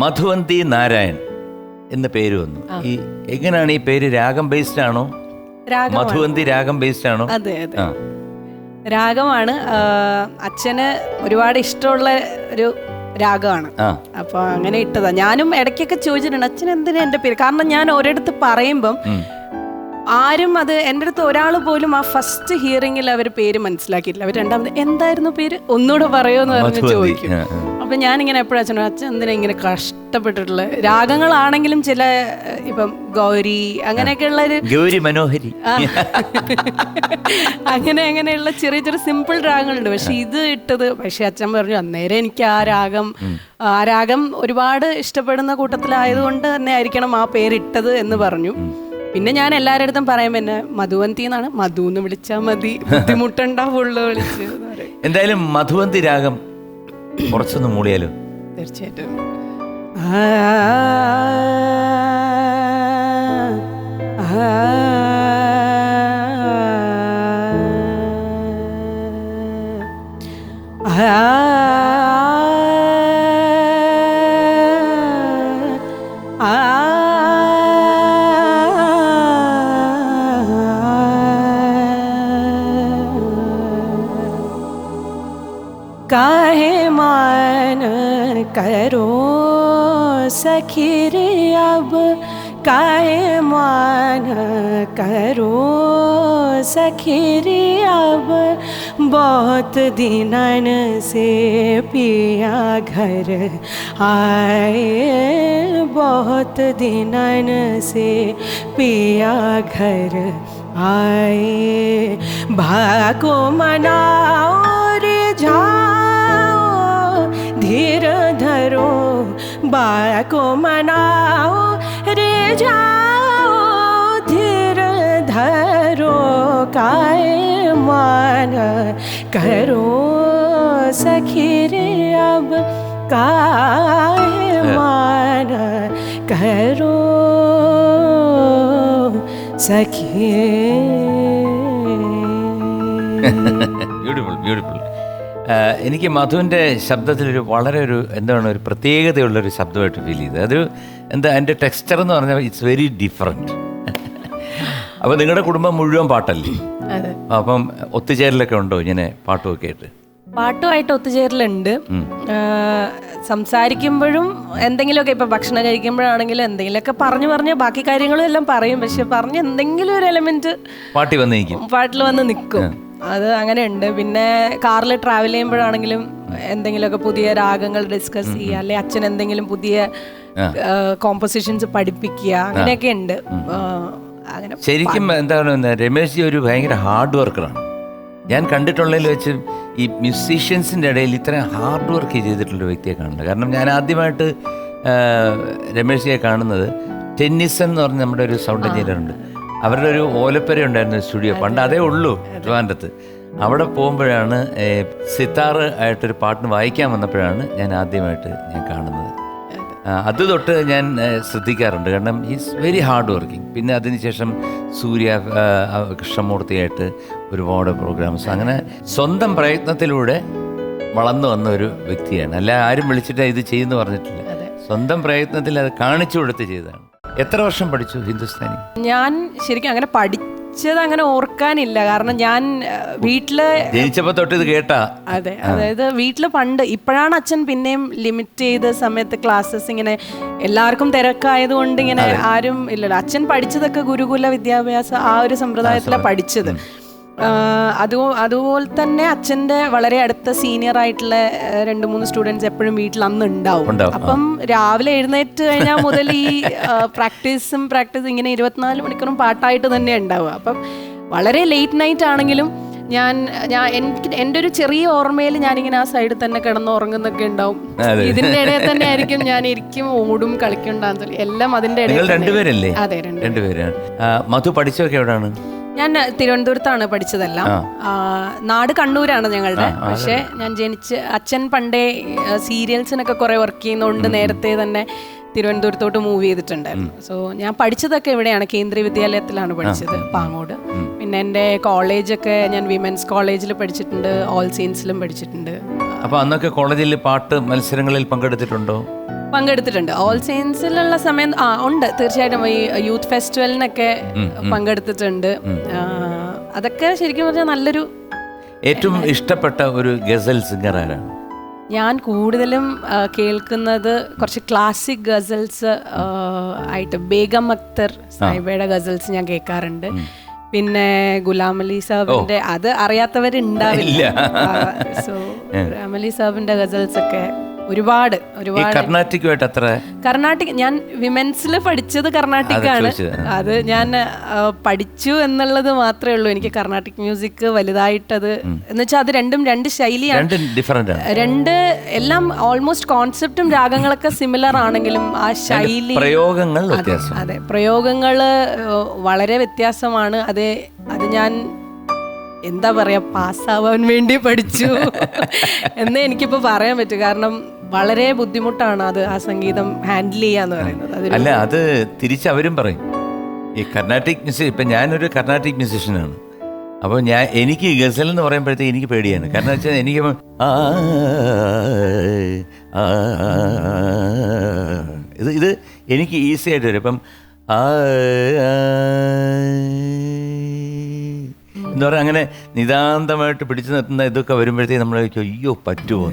മധുവന്തി നാരായൺ എന്ന പേര് വന്നു. ഈ എങ്ങനെയാണ് ഈ പേര്? രാഗം ബേസ്ഡ് ആണോ? മധുവന്തി രാഗം ബേസ്ഡ് ആണോ? അതെ അതെ, രാഗമാണ്. അച്ഛന് ഒരുപാട് ഇഷ്ടമുള്ള ഒരു രാഗമാണ്. അപ്പൊ അങ്ങനെ ഇട്ടതാ. ഞാനും ഇടയ്ക്കൊക്കെ ചോദിച്ചിട്ടുണ്ട് അച്ഛൻ എന്തിനാ എന്റെ പേര്. കാരണം ഞാൻ ഒരിടത്ത് പറയുമ്പം ആരും അത് എൻ്റെ അടുത്ത് ഒരാൾ പോലും ആ ഫസ്റ്റ് ഹിയറിംഗിൽ അവർ പേര് മനസ്സിലാക്കിയിട്ടില്ല. അവർ രണ്ടാമത് എന്തായിരുന്നു പേര് ഒന്നുകൂടെ പറയുമെന്ന് പറഞ്ഞ് ചോദിക്കും. അപ്പൊ ഞാനിങ്ങനെ എപ്പോഴും അച്ഛൻ എന്തിനാ ഇങ്ങനെ കഷ്ടപ്പെട്ടിട്ടുള്ളത്. രാഗങ്ങളാണെങ്കിലും ചില ഇപ്പം ഗൗരി അങ്ങനെയൊക്കെ ഉള്ള ഒരു ഗൗരി മനോഹരി അങ്ങനെയുള്ള ചെറിയ ചെറിയ സിമ്പിൾ രാഗങ്ങളുണ്ട്. പക്ഷെ ഇത് ഇട്ടത്, പക്ഷെ അച്ഛൻ പറഞ്ഞു അന്നേരം എനിക്ക് ആ രാഗം ഒരുപാട് ഇഷ്ടപ്പെടുന്ന കൂട്ടത്തിലായതുകൊണ്ട് തന്നെ ആയിരിക്കണം ആ പേരിട്ടത് എന്ന് പറഞ്ഞു. പിന്നെ ഞാൻ എല്ലാവരുടെ അടുത്തും പറയുമ്പോൾ എന്നെ മധുവന്തി എന്നാണ്, മധു എന്ന് വിളിച്ചാൽ മതി, ബുദ്ധിമുട്ടുണ്ടാവുള്ളൂ വിളിച്ച്. എന്തായാലും മധുവന്തി രാഗം കുറച്ചൊന്ന് മൂളിയാലോ? തീർച്ചയായിട്ടും. काहे मान करो सखी रे अब, काहे मान करो सखी रे अब, बहुत दिनन से पिया घर आए, बहुत दिनन से पिया घर आए, भाको मनाओ रे जाओ, धीर धरो बाळा को मनाओ रे जाओ, धीर धरो काय मान करो सखी रे अब, काय मान करो सखी. Beautiful beautiful. എനിക്ക് മധുവിൻ്റെ ശബ്ദത്തിലൊരു വളരെ ഒരു പ്രത്യേകതയുള്ളൊരു ശബ്ദമായിട്ട് ഫീൽ ചെയ്തത്. അത് അതിൻ്റെ ടെക്സ്ചർ എന്ന് പറഞ്ഞാൽ ഇറ്റ്സ് വെരി ഡിഫറെൻറ്റ്. അപ്പോൾ നിങ്ങളുടെ കുടുംബം മുഴുവൻ പാട്ടല്ലേ? അപ്പം ഒത്തുചേരലൊക്കെ ഉണ്ടോ ഇങ്ങനെ പാട്ടുമൊക്കെ ആയിട്ട്? പാട്ടുമായിട്ട് ഒത്തുചേരലുണ്ട്. സംസാരിക്കുമ്പോഴും എന്തെങ്കിലുമൊക്കെ, ഇപ്പം ഭക്ഷണം കഴിക്കുമ്പോഴാണെങ്കിലും എന്തെങ്കിലുമൊക്കെ പറഞ്ഞ് ബാക്കി കാര്യങ്ങളും എല്ലാം പറയും. പക്ഷെ പറഞ്ഞ് എന്തെങ്കിലും ഒരു എലമെന്റ് പാട്ടിൽ വന്ന് നിൽക്കും. അത് അങ്ങനെ ഉണ്ട്. പിന്നെ കാറിൽ ട്രാവൽ ചെയ്യുമ്പോഴാണെങ്കിലും എന്തെങ്കിലുമൊക്കെ പുതിയ രാഗങ്ങൾ ഡിസ്കസ് ചെയ്യുക, അല്ലെ അച്ഛൻ എന്തെങ്കിലും പുതിയ കോമ്പോസിഷൻസ് പഠിപ്പിക്കുക, അങ്ങനെയൊക്കെ ഉണ്ട്. അങ്ങനെ ശരിക്കും എന്താണ്, രമേശ് ജി ഒരു ഭയങ്കര ഹാർഡ് വർക്കറാണ്. ഞാൻ കണ്ടിട്ടുള്ളതിൽ വെച്ച് ഈ മ്യൂസീഷ്യൻസിൻ്റെ ഇടയിൽ ഇത്രയും ഹാർഡ് വർക്ക് ചെയ്തിട്ടുള്ളൊരു വ്യക്തിയെ കാണുന്നത്. കാരണം ഞാൻ ആദ്യമായിട്ട് രമേശ് ജിയെ കാണുന്നത് ടെന്നിസൺ എന്ന് പറഞ്ഞ നമ്മുടെ ഒരു സൗണ്ട് എഞ്ചിനീയർ ഉണ്ട്. അവരുടെ ഒരു ഓലപ്പര ഉണ്ടായിരുന്നു സ്റ്റുഡിയോ, പണ്ട് അതേ ഉള്ളൂ ട്രിവാൻഡ്രത്ത്. അവിടെ പോകുമ്പോഴാണ് സിത്താർ ആയിട്ടൊരു പാട്ടിന് വായിക്കാൻ വന്നപ്പോഴാണ് ഞാൻ ആദ്യമായിട്ട് കാണുന്നത്. അത് തൊട്ട് ഞാൻ ശ്രദ്ധിക്കാറുണ്ട്. കാരണം ഈസ് വെരി ഹാർഡ് വർക്കിംഗ്. പിന്നെ അതിനുശേഷം സൂര്യ കൃഷ്ണമൂർത്തിയായിട്ട് ഒരുപാട് പ്രോഗ്രാംസ്, അങ്ങനെ സ്വന്തം പ്രയത്നത്തിലൂടെ വളർന്നു വന്ന ഒരു വ്യക്തിയാണ്. അല്ല ആരും വിളിച്ചിട്ട് ഇത് ചെയ്യുന്നു പറഞ്ഞിട്ടില്ല, സ്വന്തം പ്രയത്നത്തിൽ അത് കാണിച്ചു കൊടുത്ത് ചെയ്തതാണ്. എത്ര വർഷം പഠിച്ചു ഹിന്ദുസ്ഥാനി? ഞാൻ ശരിക്കും അങ്ങനെ പഠിച്ചത് അങ്ങനെ ഓർക്കാനില്ല. കാരണം ഞാൻ വീട്ടില് ജനിച്ചപ്പോ തൊട്ട് ഇത് കേട്ടാ. അതെ, അതായത് വീട്ടില് പണ്ട്, ഇപ്പോഴാണ് അച്ഛൻ പിന്നെയും ലിമിറ്റ് ചെയ്ത സമയത്ത് ക്ലാസ്സസ് ഇങ്ങനെ എല്ലാവർക്കും തിരക്കായതുകൊണ്ട് ഇങ്ങനെ ആരും ഇല്ലല്ലോ. അച്ഛൻ പഠിച്ചതൊക്കെ ഗുരുകുല വിദ്യാഭ്യാസം ആ ഒരു സമ്പ്രദായത്തിലാണ് പഠിച്ചത്. അതുപോലെ തന്നെ അച്ഛൻ്റെ വളരെ അടുത്ത സീനിയർ ആയിട്ടുള്ള 2-3 സ്റ്റുഡൻസ് എപ്പോഴും വീട്ടിൽ അന്ന് ഉണ്ടാവും. അപ്പം രാവിലെ എഴുന്നേറ്റ് കഴിഞ്ഞാൽ മുതൽ ഈ പ്രാക്ടീസ് ഇങ്ങനെ 24 മണിക്കൂറും പാട്ടായിട്ട് തന്നെ ഉണ്ടാവുക. അപ്പം വളരെ ലേറ്റ് നൈറ്റ് ആണെങ്കിലും എനിക്ക് എൻ്റെ ഒരു ചെറിയ ഓർമ്മയിൽ ഞാനിങ്ങനെ ആ സൈഡിൽ തന്നെ കിടന്നുറങ്ങുന്നൊക്കെ ഉണ്ടാവും. ഇതിന്റെ ഇടയിൽ തന്നെ ആയിരിക്കും ഞാൻ ഇരിക്കും, ഓടും, കളിക്കും, ഡാൻസ് എല്ലാം അതിന്റെ ഇടയിൽ. രണ്ടുപേരല്ലേ? അതെ, രണ്ടുപേരാണ്. മധു പഠിച്ചൊക്കെ എവിടെയാണ്? ഞാൻ തിരുവനന്തപുരത്താണ് പഠിച്ചതെല്ലാം. നാട് കണ്ണൂരാണ് ഞങ്ങളുടെ. പക്ഷെ ഞാൻ അച്ഛൻ പണ്ടേ സീരിയൽസിനൊക്കെ കുറെ വർക്ക് ചെയ്യുന്നതുകൊണ്ട് നേരത്തെ തന്നെ തിരുവനന്തപുരത്തോട്ട് മൂവ് ചെയ്തിട്ടുണ്ടായിരുന്നു. സോ ഞാൻ പഠിച്ചതൊക്കെ ഇവിടെയാണ്, കേന്ദ്രീയ വിദ്യാലയത്തിലാണ് പഠിച്ചത്, പാങ്ങോട്. പിന്നെ എൻ്റെ കോളേജൊക്കെ ഞാൻ വിമൻസ് കോളേജിൽ പഠിച്ചിട്ടുണ്ട്, ഓൾ സെയിൻസിലും പഠിച്ചിട്ടുണ്ട്. അപ്പോൾ അന്നൊക്കെ കോളേജിൽ പാട്ട് മത്സരങ്ങളിൽ പങ്കെടുത്തിട്ടുണ്ടോ? പങ്കെടുത്തിട്ടുണ്ട്. ഓൾ സെയിൻസിലുള്ള സമയം ഉണ്ട് തീർച്ചയായിട്ടും. ഈ യൂത്ത് ഫെസ്റ്റിവലിനൊക്കെ പങ്കെടുത്തിട്ടുണ്ട്. അതൊക്കെ ശരിക്കും പറഞ്ഞാൽ നല്ലൊരു. ഏറ്റവും ഇഷ്ടപ്പെട്ട ഒരു ഗസൽ സിംഗർ ആരാണ്? ഞാൻ കൂടുതലും കേൾക്കുന്നത് കുറച്ച് ക്ലാസിക് ഗസൽസ് ആയിട്ട് ബേഗം അക്തർ സാഹിബയുടെ ഗസൽസ് ഞാൻ കേൾക്കാറുണ്ട്. പിന്നെ ഗുലാം അലി സാഹിബിന്റെ, അത് അറിയാത്തവരുണ്ടാവില്ല. സോ ഗുലാം അലി സാഹിബിന്റെ ഗസൽസ് ഒക്കെ ഒരുപാട്. കർണാട്ടിക്കുമായിട്ട് അത്ര. കർണാട്ടിക് ഞാൻ വിമൻസിൽ പഠിച്ചത് കർണാട്ടിക്കാണ്. അത് ഞാൻ പഠിച്ചു എന്നുള്ളത് മാത്രമേ ഉള്ളൂ. എനിക്ക് കർണാട്ടിക് മ്യൂസിക് വലുതായിട്ടത് എന്ന് വെച്ചാൽ അത് രണ്ടും രണ്ട് ശൈലിയാണ്, രണ്ട് എല്ലാം ഓൾമോസ്റ്റ് കോൺസെപ്റ്റും രാഗങ്ങളൊക്കെ സിമിലർ ആണെങ്കിലും ആ ശൈലി, പ്രയോഗങ്ങൾ, അതെ പ്രയോഗങ്ങൾ വളരെ വ്യത്യാസമാണ്. അത് ഞാൻ എന്താ പറയാ, പാസ്സാവാൻ വേണ്ടി പഠിച്ചു എന്നേ എനിക്കിപ്പോൾ പറയാൻ പറ്റും. കാരണം വളരെ ബുദ്ധിമുട്ടാണ് അത്, ആ സംഗീതം ഹാൻഡിൽ ചെയ്യാന്ന് പറയുന്നത്. അല്ല, അത് തിരിച്ചവരും പറയും. ഈ കർണാട്ടിക് മ്യൂസിക്, ഇപ്പം ഞാനൊരു കർണാട്ടിക് മ്യൂസിഷ്യനാണ്. അപ്പോൾ എനിക്ക് ഗസൽ എന്ന് പറയുമ്പോഴത്തേക്ക് എനിക്ക് പേടിയാണ്. കാരണം വെച്ചാൽ എനിക്ക് ഇത് എനിക്ക് ഈസി ആയിട്ട് വരും. ഇപ്പം എന്താ പറയുക, അങ്ങനെ നിതാന്തമായിട്ട് പിടിച്ചു നിർത്തുന്ന ഇതൊക്കെ വരുമ്പോഴത്തേക്ക് നമ്മൾ അയ്യോ പറ്റുമോ.